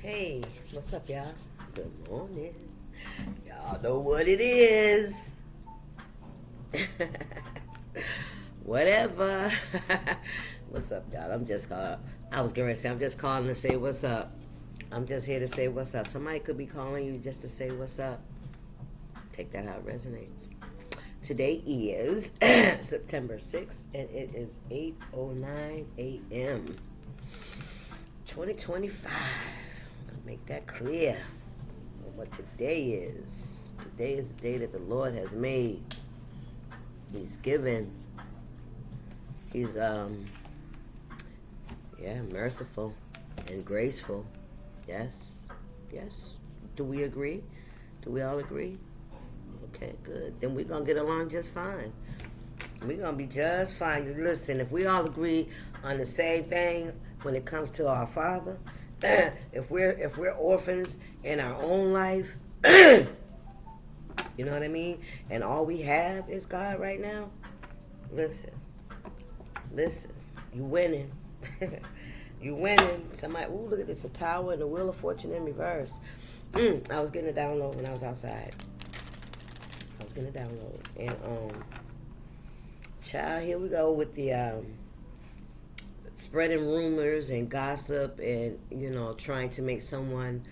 Hey, what's up, y'all? Good morning. Y'all know what it is. Whatever. What's up, y'all? I'm just calling. I was going to say, I'm just calling to say what's up. I'm just here to say what's up. Somebody could be calling you just to say what's up. Take that how it resonates. Today is September 6th, and it is 8:09 a.m. 2025. Make that clear what today is. Today is the day that the Lord has made. He's given. He's merciful and graceful. Yes. Do we agree? Do we all agree? Okay, good. Then we're gonna get along just fine. We're gonna be just fine. Listen, if we all agree on the same thing when it comes to our Father, if we're orphans in our own life, you know what I mean? And all we have is God right now. Listen, you winning. You winning. Somebody, ooh, look at this, a tower and the wheel of fortune in reverse. I was getting a download when I was outside. And child, here we go with the spreading rumors and gossip and, trying to make someone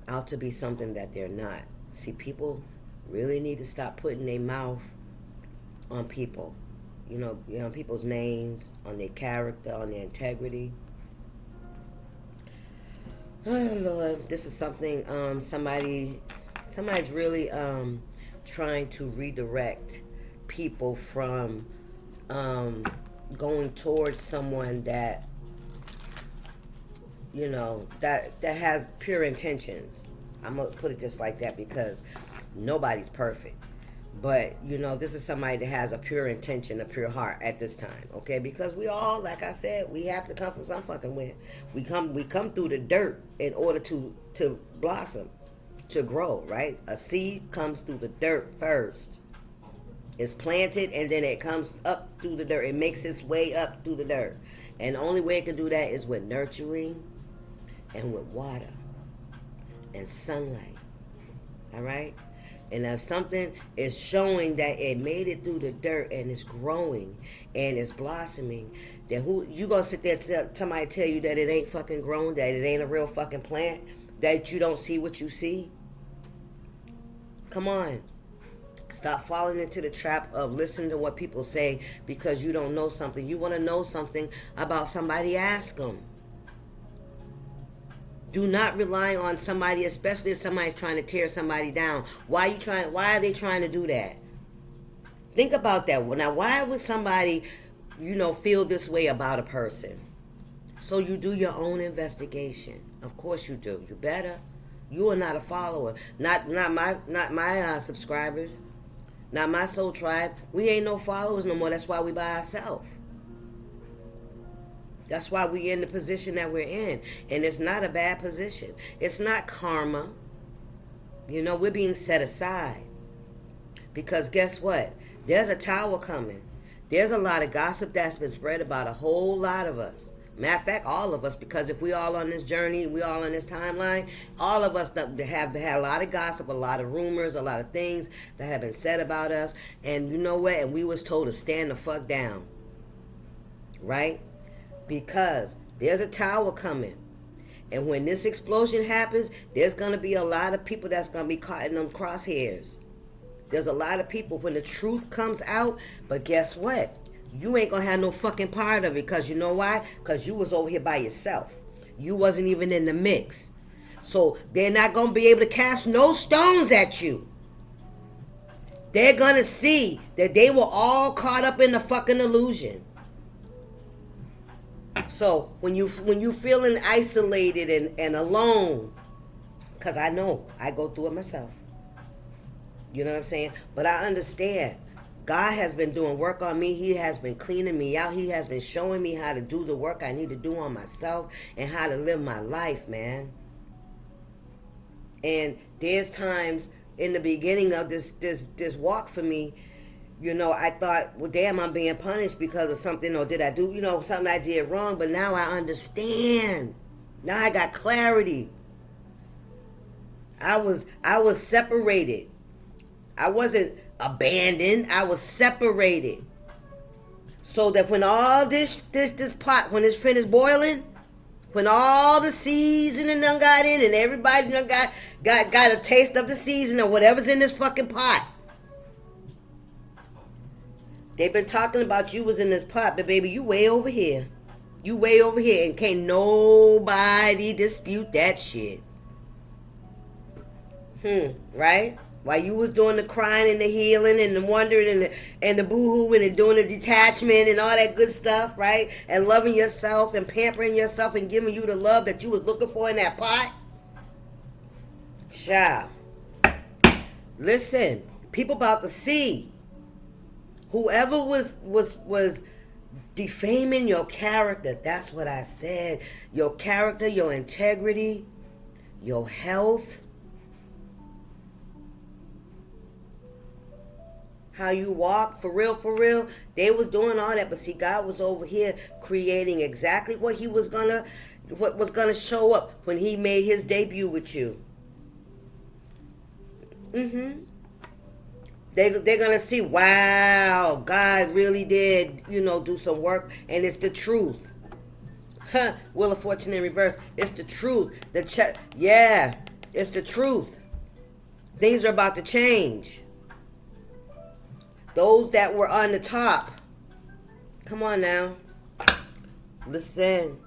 out to be something that they're not. See, people really need to stop putting their mouth on people. People's names, on their character, on their integrity. Oh, Lord, this is something somebody's really trying to redirect people from going towards someone that that has pure intentions. I'm gonna put it just like that because nobody's perfect, but this is somebody that has a pure intention, a pure heart at this time. Okay, because we all, like I said, we have to come from some fucking where. We come through the dirt in order to blossom, to grow. Right, a seed comes through the dirt first. It's planted and then it comes up through the dirt. It makes its way up through the dirt. And the only way it can do that is with nurturing and with water and sunlight. All right? And if something is showing that it made it through the dirt and it's growing and it's blossoming, then who you gonna sit there and somebody tell you that it ain't fucking grown, that it ain't a real fucking plant, that you don't see what you see? Come on. Stop falling into the trap of listening to what people say because you don't know something. You want to know something about somebody, ask them. Do not rely on somebody, especially if somebody's trying to tear somebody down. Why are they trying to do that? Think about that. Now, why would somebody, feel this way about a person? So you do your own investigation. Of course you do. You better. You are not a follower. Not my subscribers. Not my soul tribe. We ain't no followers no more. That's why we by ourselves. That's why we in the position that we're in. And it's not a bad position. It's not karma. We're being set aside. Because guess what? There's a tower coming. There's a lot of gossip that's been spread about a whole lot of us. Matter of fact, all of us, because if we all on this journey, we all on this timeline, all of us have had a lot of gossip, a lot of rumors, a lot of things that have been said about us. And you know what? And we was told to stand the fuck down. Right? Because there's a tower coming. And when this explosion happens, there's going to be a lot of people that's going to be caught in them crosshairs. There's a lot of people when the truth comes out. But guess what? You ain't gonna have no fucking part of it, because you know why? Because you was over here by yourself. You wasn't even in the mix. So they're not gonna be able to cast no stones at you. They're gonna see that they were all caught up in the fucking illusion. So when you feeling isolated and alone, because I know I go through it myself. You know what I'm saying? But I understand. God has been doing work on me. He has been cleaning me out. He has been showing me how to do the work I need to do on myself and how to live my life, man. And there's times in the beginning of this walk for me, I thought, well, damn, I'm being punished because of something, or did I do, something I did wrong? But now I understand. Now I got clarity. I was separated. I wasn't abandoned. I was separated. So that when all this pot, when it's finished boiling, when all the seasoning done got in and everybody done got a taste of the seasoning or whatever's in this fucking pot. They've been talking about you was in this pot, but baby, you way over here. You way over here, and can't nobody dispute that shit. Right? While you was doing the crying and the healing and the wondering and the boo-hooing and doing the detachment and all that good stuff, right? And loving yourself and pampering yourself and giving you the love that you was looking for in that pot. Child. Listen, people about to see. Whoever was defaming your character, that's what I said. Your character, your integrity, your health, how you walk, for real, they was doing all that. But see, God was over here creating exactly what was gonna show up when he made his debut with you. They're gonna see, wow, God really did, do some work, and it's the truth. Wheel of Fortune in reverse. It's the truth. It's the truth. Things are about to change. Those that were on the top, come on now, listen.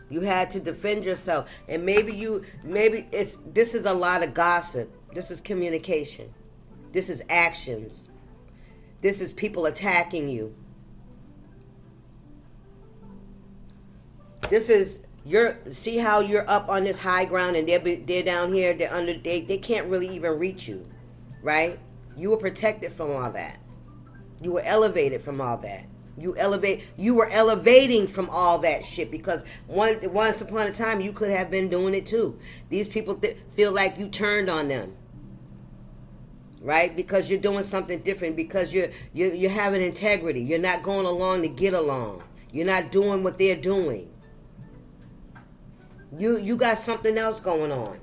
You had to defend yourself, and this is a lot of gossip. This is communication. This is actions. This is people attacking you. This is see how you're up on this high ground and they're down here, they can't really even reach you, right? You were protected from all that. You were elevated from all that. You were elevating from all that shit, because once upon a time you could have been doing it too. These people feel like you turned on them. Right? Because you're doing something different, because you're having integrity. You're not going along to get along. You're not doing what they're doing. You got something else going on.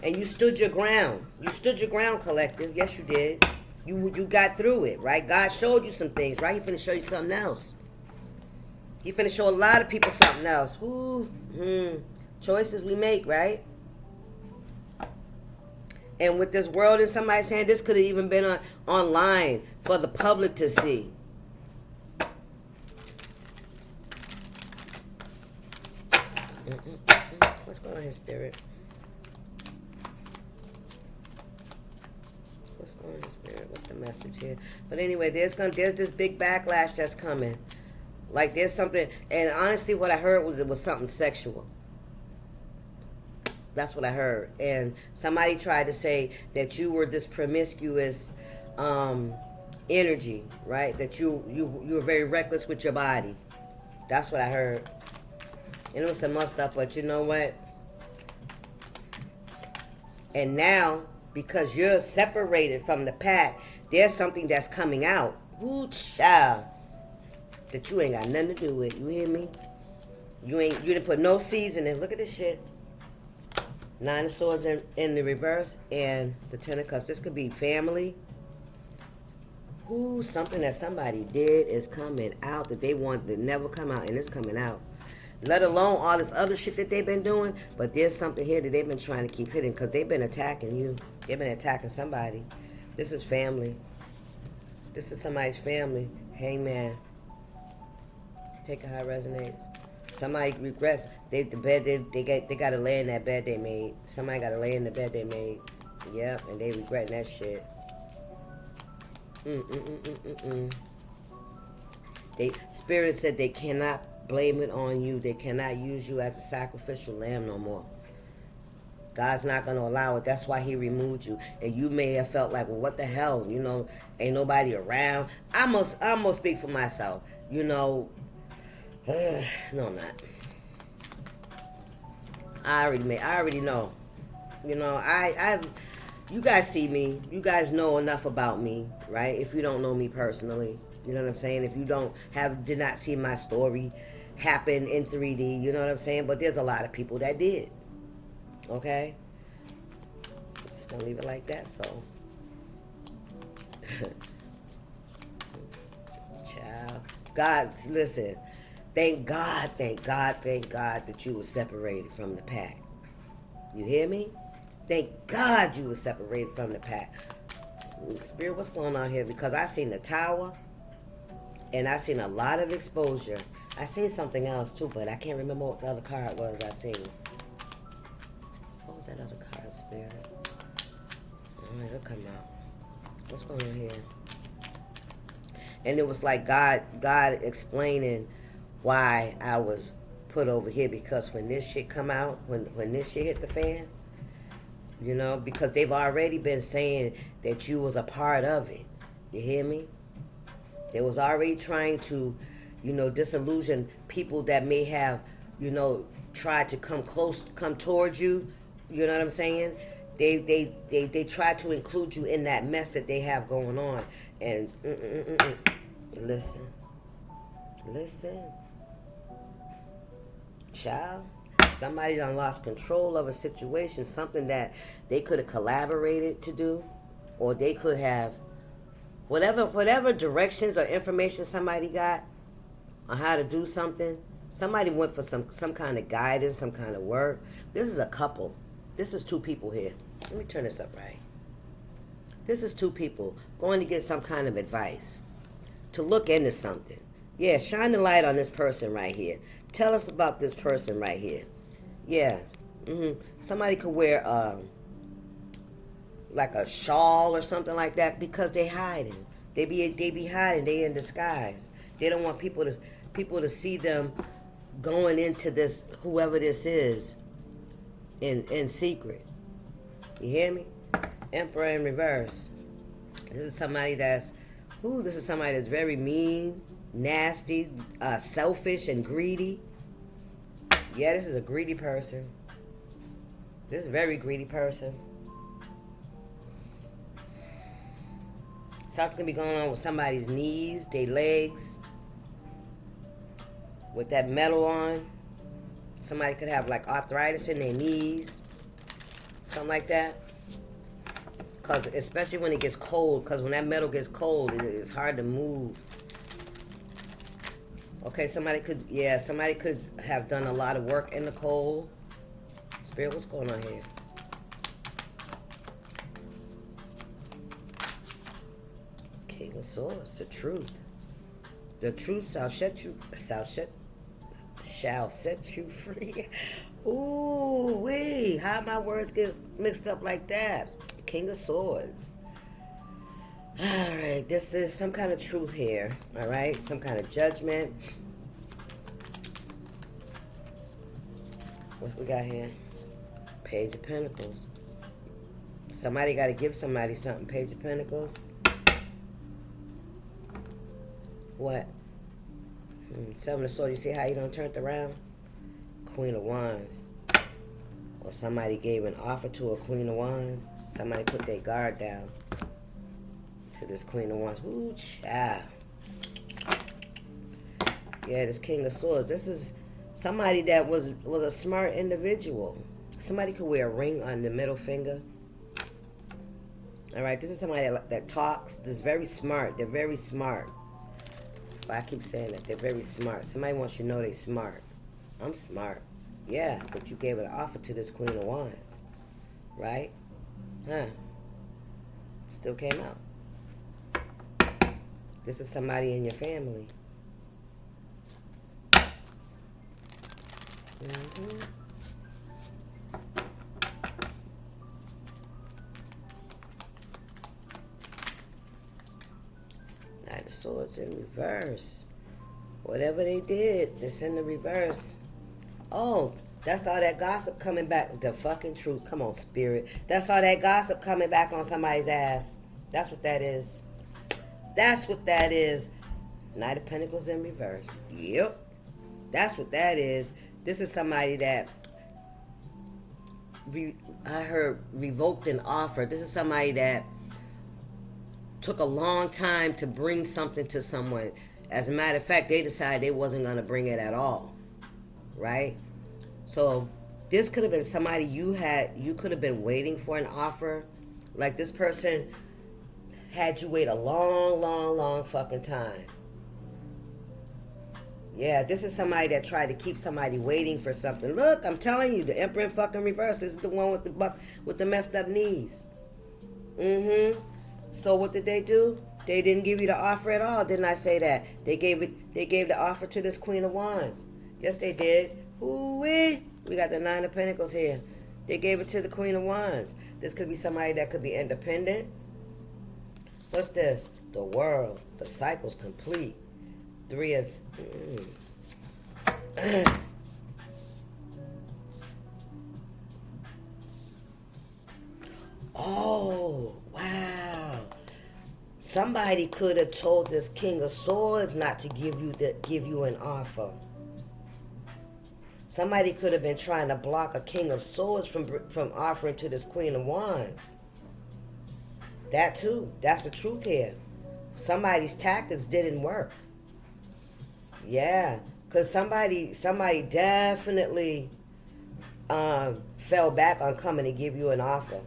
And you stood your ground. You stood your ground, collective. Yes, you did. You got through it, right? God showed you some things, right? He finna show you something else. He finna show a lot of people something else. Choices we make, right? And with this world in somebody's hand, this could have even been online for the public to see. What's going on here, Spirit? What's going on, Spirit? What's the message here? But anyway, there's this big backlash that's coming. Like there's something, and honestly, what I heard was it was something sexual. That's what I heard. And somebody tried to say that you were this promiscuous energy, right? That you were very reckless with your body. That's what I heard. And it was some more stuff, but you know what? And now, because you're separated from the pack, there's something that's coming out. Ooh, child. That you ain't got nothing to do with. You hear me? You didn't put no seasoning. Look at this shit. 9 of Swords in the reverse, and the 10 of Cups. This could be family. Ooh, something that somebody did is coming out that they want to never come out, and it's coming out. Let alone all this other shit that they've been doing, but there's something here that they've been trying to keep hidden because they've been attacking you. They've been attacking somebody. This is family. This is somebody's family. Hangman. Take it how it resonates. Somebody regrets they got to lay in that bed they made. Somebody got to lay in the bed they made. Yep, and they regretting that shit. Spirit said they cannot blame it on you. They cannot use you as a sacrificial lamb no more. God's not going to allow it. That's why he removed you. And you may have felt like, well, what the hell? Ain't nobody around. I must speak for myself. No, I'm not. I already know. You guys see me. You guys know enough about me, right? If you don't know me personally, you know what I'm saying? If you did not see my story happen in 3D, you know what I'm saying? But there's a lot of people that did. Okay? Just gonna leave it like that. So, child, God, listen. Thank God that you were separated from the pack. You hear me? Thank God you were separated from the pack. Spirit, what's going on here? Because I seen the tower, and I seen a lot of exposure. I seen something else too, but I can't remember what the other card was I seen. What was that other card, Spirit? Alright, it'll come out. What's going on here? And it was like God explaining why I was put over here, because when this shit come out, when this shit hit the fan, you know, because they've already been saying that you was a part of it. You hear me? They was already trying to, you know, disillusion people that may have, you know, tried to come towards you. You know what I'm saying? They try to include you in that mess that they have going on. And listen, child, somebody done lost control of a situation, something that they could have collaborated to do, or they could have whatever directions or information somebody got on how to do something. Somebody went for some kind of guidance, some kind of work. This is a couple. This is two people here. Let me turn this up right. This is two people going to get some kind of advice, to look into something. Yeah, shine the light on this person right here. Tell us about this person right here. Yes. Somebody could wear like a shawl or something like that, because they hiding. They be hiding. They in disguise. They don't want people to see them going into this, whoever this is, in secret. You hear me? Emperor in reverse. This is somebody that's very mean, nasty, selfish, and greedy. Yeah, this is a greedy person. This is a very greedy person. Something can be going on with somebody's knees, their legs, with that metal on. Somebody could have like arthritis in their knees, something like that. Because especially when it gets cold, because when that metal gets cold, it's hard to move. Okay, somebody could have done a lot of work in the cold. Spirit, what's going on here? King of Swords, the truth. The truth shall set you free. Ooh, wee. How my words get mixed up like that? King of Swords. All right, this is some kind of truth here. All right, some kind of judgment. What we got here? Page of Pentacles. Somebody got to give somebody something. Page of Pentacles. What? Seven of Swords. You see how you don't turn it around? Queen of Wands. Or somebody gave an offer to a Queen of Wands. Somebody put their guard down to this Queen of Wands. Ooh, child. Yeah, this King of Swords. This is somebody that was a smart individual. Somebody could wear a ring on the middle finger. All right, this is somebody that talks. That's very smart. They're very smart. But I keep saying that they're very smart. Somebody wants you to know they're smart. I'm smart. Yeah, but you gave an offer to this Queen of Wands. Right? Huh. Still came out. This is somebody in your family. Knight of Swords in reverse. Whatever they did, it's in the reverse. Oh, that's all that gossip coming back. The fucking truth. Come on, Spirit. That's all that gossip coming back on somebody's ass. That's what that is. That's what that is. Knight of Pentacles in reverse. Yep. That's what that is. This is somebody that I heard revoked an offer. This is somebody that took a long time to bring something to someone. As a matter of fact, they decided they wasn't going to bring it at all. Right? So This could have been somebody you could have been waiting for an offer. Like this person had you wait a long, long, long fucking time. Yeah, this is somebody that tried to keep somebody waiting for something. Look, I'm telling you, the Emperor in fucking reverse. This is the one with the messed up knees. Mm-hmm. So what did they do? They didn't give you the offer at all. Didn't I say that? They gave the offer to this Queen of Wands. Yes, they did. Ooh-wee. We got the Nine of Pentacles here. They gave it to the Queen of Wands. This could be somebody that could be independent. What's this? The World. The cycle's complete. Three is... Oh, wow. Somebody could have told this King of Swords not to give you an offer. Somebody could have been trying to block a King of Swords from offering to this Queen of Wands. That too. That's the truth here. Somebody's tactics didn't work. Yeah, because somebody definitely fell back on coming to give you an offer.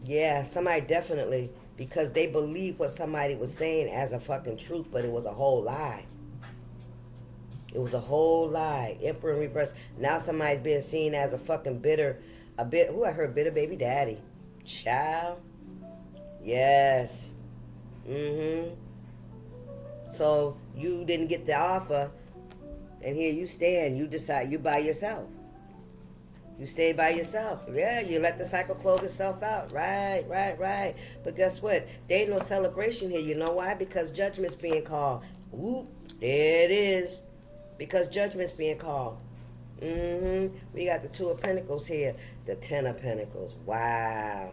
Yeah, somebody definitely, because they believed what somebody was saying as a fucking truth, but it was a whole lie. It was a whole lie. Emperor in reverse. Now somebody's being seen as a fucking bitter baby daddy. Child. Yes. Mm-hmm. So you didn't get the offer, and here you stand. You decide you by yourself. You stay by yourself. Yeah, you let the cycle close itself out. Right. But guess what? There ain't no celebration here. You know why? Because judgment's being called. Whoop, there it is. Because judgment's being called. Mm-hmm. We got the Two of Pentacles here. The Ten of Pentacles. Wow.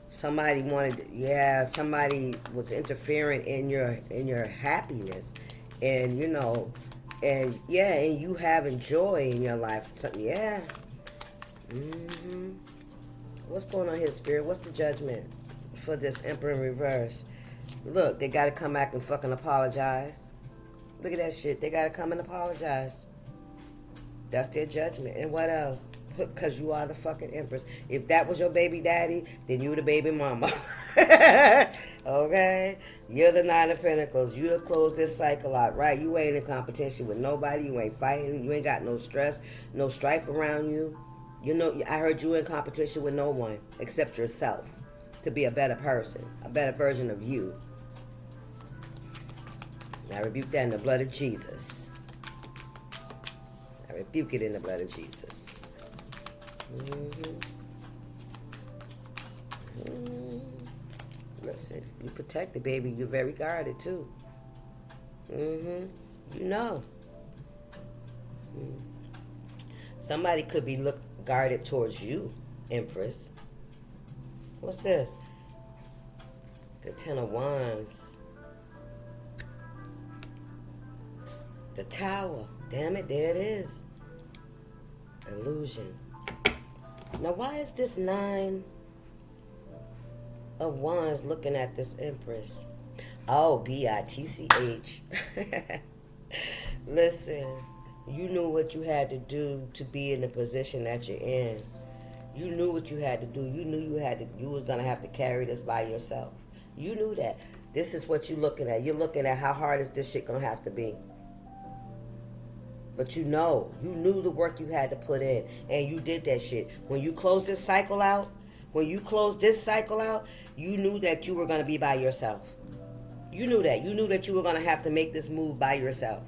Somebody somebody was interfering in your happiness. And, and you having joy in your life. So, yeah. Mm-hmm. What's going on here, Spirit? What's the judgment for this Emperor in reverse? Look, they got to come back and fucking apologize. Look at that shit. They got to come and apologize. That's their judgment. And what else? Because you are the fucking Empress. If that was your baby daddy, then you the baby mama. Okay? You're the Nine of Pentacles. You'll close this cycle out, right? You ain't in competition with nobody. You ain't fighting. You ain't got no stress, no strife around you. I heard you in competition with no one except yourself to be a better person, a better version of you. I rebuke that in the blood of Jesus. I rebuke it in the blood of Jesus. Listen, you protected, baby. You're very guarded, too. Somebody could be guarded towards you, Empress. What's this? The Ten of Wands. The Tower. Damn it, there it is. Illusion. Now, why is this Nine of Wands looking at this Empress? Oh, bitch. Listen, you knew what you had to do to be in the position that you're in. You knew what you had to do. You knew you was gonna have to carry this by yourself. You knew that. This is what you're looking at. You're looking at how hard is this shit gonna have to be. But you knew the work you had to put in, and you did that shit. When you close this cycle out, you knew that you were going to be by yourself. You knew that. You knew that you were going to have to make this move by yourself.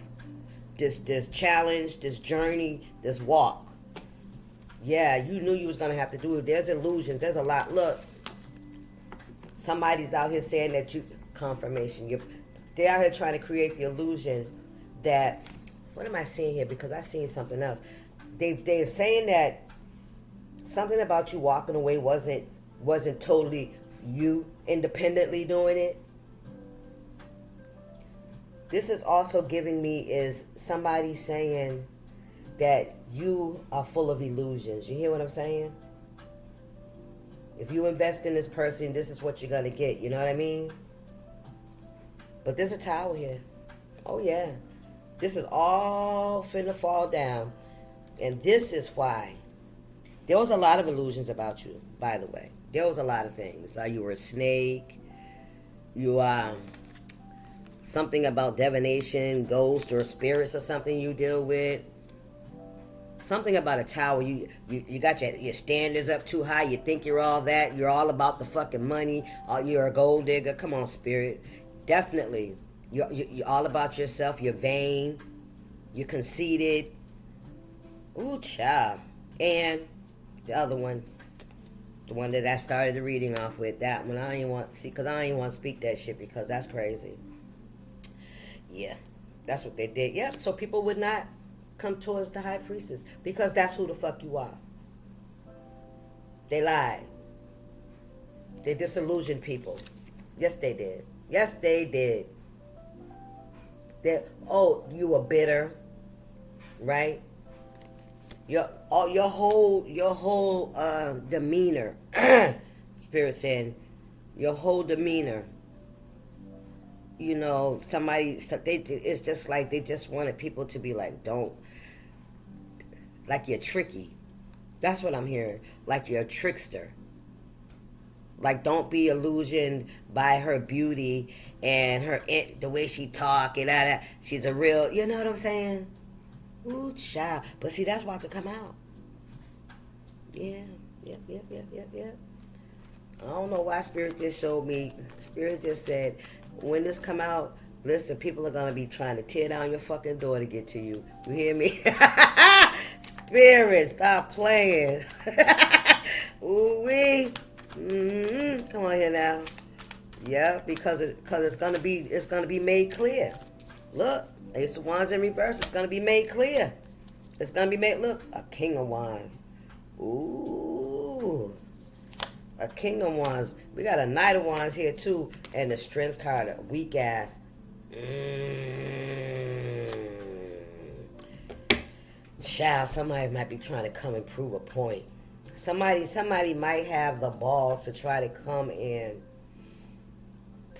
This challenge, this journey, this walk. Yeah, you knew you was going to have to do it. There's illusions. There's a lot. Look, somebody's out here saying that confirmation. They're out here trying to create the illusion that... What am I seeing here? Because I seen something else. They're saying that something about you walking away wasn't totally you independently doing it. This is also giving me is somebody saying that you are full of illusions. You hear what I'm saying? If you invest in this person, this is what you're going to get. You know what I mean? But there's a Tower here. Oh, yeah. This is all finna fall down. And this is why. There was a lot of illusions about you, by the way. There was a lot of things. You were a snake. You, something about divination, ghosts, or spirits or something you deal with. Something about a tower. You got your standards up too high. You think you're all that. You're all about the fucking money. You're a gold digger. Come on, spirit. Definitely. You're all about yourself. You're vain. You're conceited. Ooh, child. And the other one, the one that I started the reading off with, that one, I don't even want to see, because I don't even want to speak that shit, because that's crazy. Yeah, that's what they did. Yep, so people would not come towards the high priestess, because that's who the fuck you are. They lied. They disillusioned people. Yes, they did. Yes, they did. You were bitter, right? Your whole demeanor, Spirit saying, your whole demeanor. You know, it's just like they just wanted people to be like, like you're tricky. That's what I'm hearing. Like you're a trickster. Like, don't be illusioned by her beauty and the way she talk and that. She's a real, you know what I'm saying? Ooh, child. But see, that's about to come out. Yeah. Yep. I don't know why Spirit just showed me. Spirit just said, when this come out, listen, people are going to be trying to tear down your fucking door to get to you. You hear me? Spirit, stop playing. Ooh-wee. Come on here now. Yeah, because it's gonna be made clear. Look, Ace of Wands in reverse. It's gonna be made clear. It's gonna be made. Look, a King of Wands. Ooh, a King of Wands. We got a Knight of Wands here too, and the Strength card. A weak ass. Child, somebody might be trying to come and prove a point. Somebody might have the balls to try to come and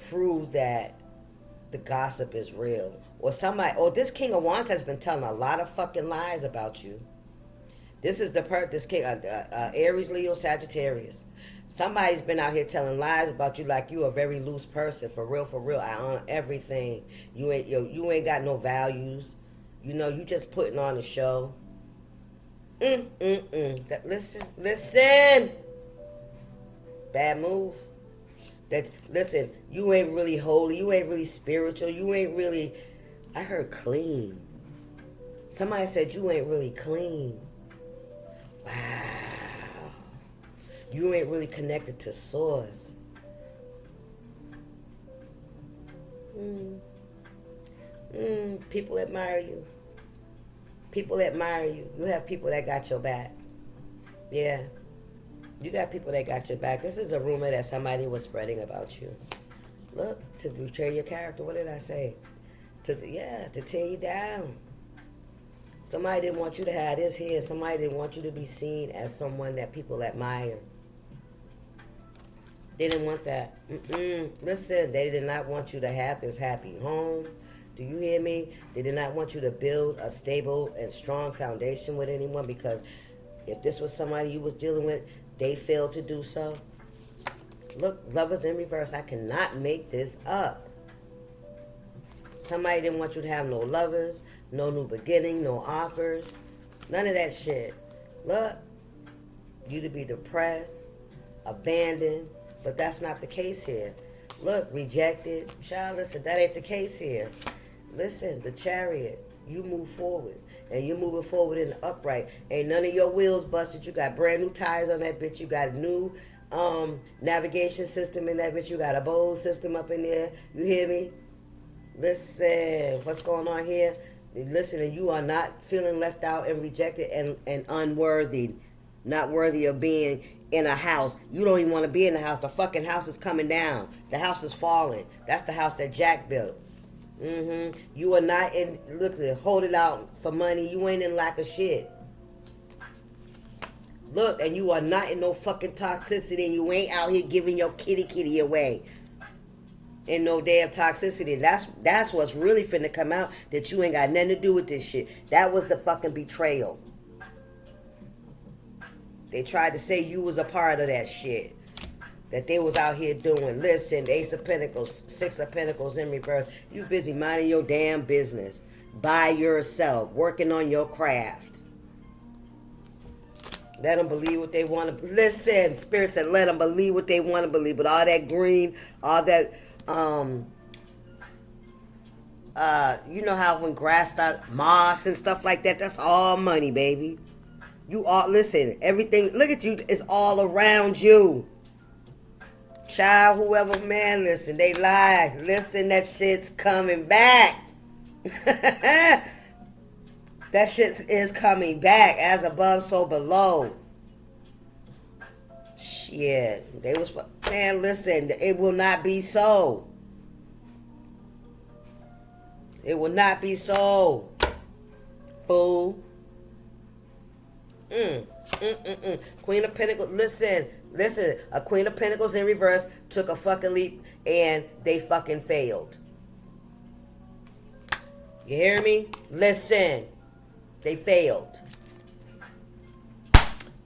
prove that the gossip is real. Or this King of Wands has been telling a lot of fucking lies about you. This is this King, Aries, Leo, Sagittarius. Somebody's been out here telling lies about you, like you a very loose person. For real. I own everything. You ain't got no values. You know, you just putting on a show. Listen. Bad move. Listen, you ain't really holy. You ain't really spiritual. You ain't really, I heard clean. Somebody said you ain't really clean. Wow. You ain't really connected to source. People admire you. People admire you. You have people that got your back. Yeah. You got people that got your back. This is a rumor that somebody was spreading about you. Look, to betray your character. What did I say? To tear you down. Somebody didn't want you to have this here. Somebody didn't want you to be seen as someone that people admire. They didn't want that. Listen, they did not want you to have this happy home. Do you hear me? They did not want you to build a stable and strong foundation with anyone, because if this was somebody you was dealing with, they failed to do so. Look, lovers in reverse. I cannot make this up. Somebody didn't want you to have no lovers, no new beginning, no offers, none of that shit. Look, you to be depressed, abandoned, but that's not the case here. Look, rejected. Child, listen, that ain't the case here. Listen, the Chariot, you move forward. And you're moving forward in the upright. Ain't none of your wheels busted. You got brand new tires on that bitch. You got a new navigation system in that bitch. You got a Bose system up in there. You hear me? Listen, what's going on here? Listen, and you are not feeling left out and rejected and unworthy. Not worthy of being in a house. You don't even want to be in the house. The fucking house is coming down. The house is falling. That's the house that Jack built. You are not in, look, holding out for money. You ain't in lack of shit. Look, and you are not in no fucking toxicity, and you ain't out here giving your kitty away. and no damn toxicity. That's what's really finna come out, that you ain't got nothing to do with this shit. That was the fucking betrayal. They tried to say you was a part of that shit that they was out here doing. Listen, Ace of Pentacles, Six of Pentacles in reverse. You busy minding your damn business by yourself, working on your craft. Let them believe what they want to. Listen, Spirit said, let them believe what they want to believe. But all that green, all that, you know how when grass starts, moss and stuff like that, that's all money, baby. You all, listen, everything, look at you, it's all around you. Child, whoever, man, listen, they lie. Listen, that shit's coming back. That shit is coming back. As above, so below. Shit. They was, man, listen, it will not be so. It will not be so. Fool. Queen of Pentacles, listen, a Queen of Pentacles in reverse took a fucking leap and they fucking failed. You hear me? Listen, they failed.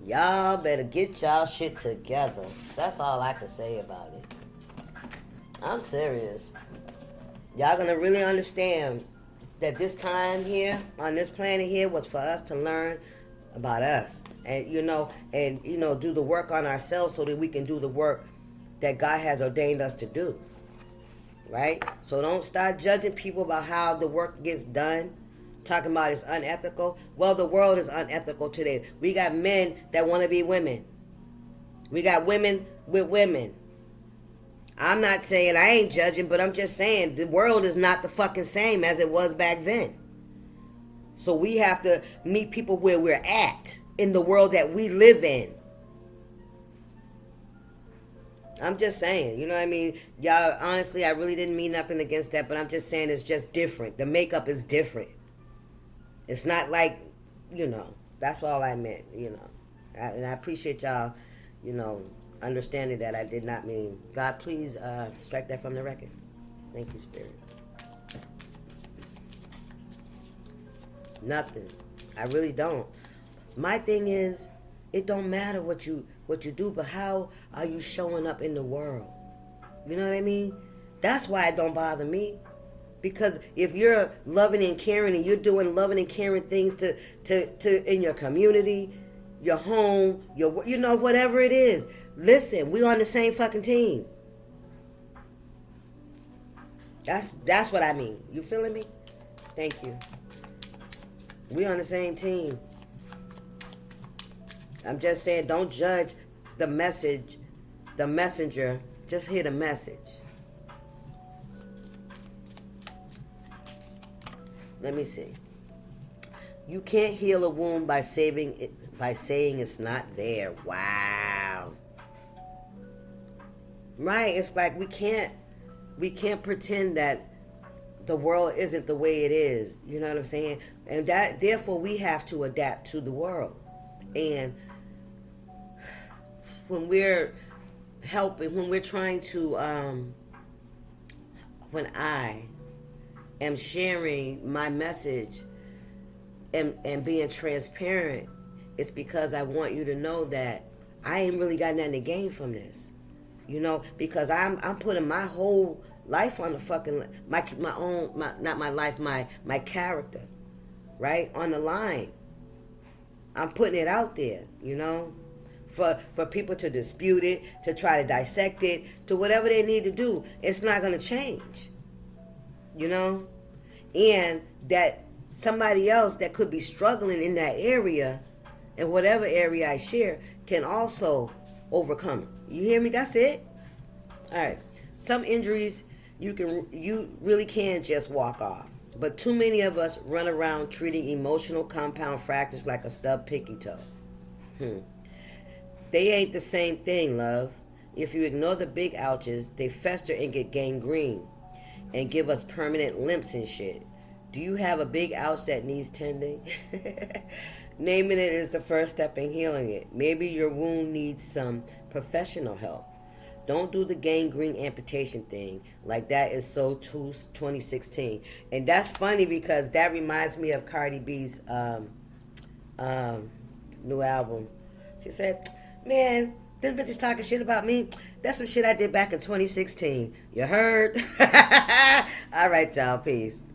Y'all better get y'all shit together. That's all I can say about it. I'm serious. Y'all gonna really understand that this time here on this planet here was for us to learn about us, and do the work on ourselves so that we can do the work that God has ordained us to do. Right? So don't start judging people about how the work gets done, talking about it's unethical. Well, the world is unethical today. We got men that want to be women. We got women with women. I'm not saying, I ain't judging, but I'm just saying the world is not the fucking same as it was back then. So we have to meet people where we're at in the world that we live in. I'm just saying, you know what I mean? Y'all, honestly, I really didn't mean nothing against that, but I'm just saying it's just different. The makeup is different. It's not like, that's all I meant, and I appreciate y'all, understanding that I did not mean. God, please strike that from the record. Thank you, Spirit. Nothing. I really don't. My thing is, it don't matter what you do, but how are you showing up in the world? You know what I mean? That's why it don't bother me. Because if you're loving and caring and you're doing loving and caring things to in your community, your home, whatever it is, listen, we on the same fucking team. That's what I mean. You feeling me? Thank you. We on the same team. I'm just saying, don't judge the message, the messenger. Just hear the message. Let me see. You can't heal a wound by saying it's not there. Wow. Right? It's like we can't pretend that the world isn't the way it is. You know what I'm saying? And that, therefore, we have to adapt to the world. And when we're helping, when we're trying to, when I am sharing my message and being transparent, it's because I want you to know that I ain't really got nothing to gain from this. Because I'm putting my whole life on the fucking, my character, right, on the line. I'm putting it out there, for people to dispute it, to try to dissect it, to whatever they need to do. It's not going to change, and that somebody else that could be struggling in that area, in whatever area I share, can also overcome. You hear me? That's it. All right. Some injuries you really can just walk off. But too many of us run around treating emotional compound fractures like a stubbed pinky toe. They ain't the same thing, love. If you ignore the big ouches, they fester and get gangrene and give us permanent limps and shit. Do you have a big ouch that needs tending? Naming it is the first step in healing it. Maybe your wound needs some professional help. Don't do the gangrene amputation thing. Like, that is so 2016. And that's funny because that reminds me of Cardi B's new album. She said, man, them bitches talking shit about me. That's some shit I did back in 2016. You heard? All right, y'all. Peace.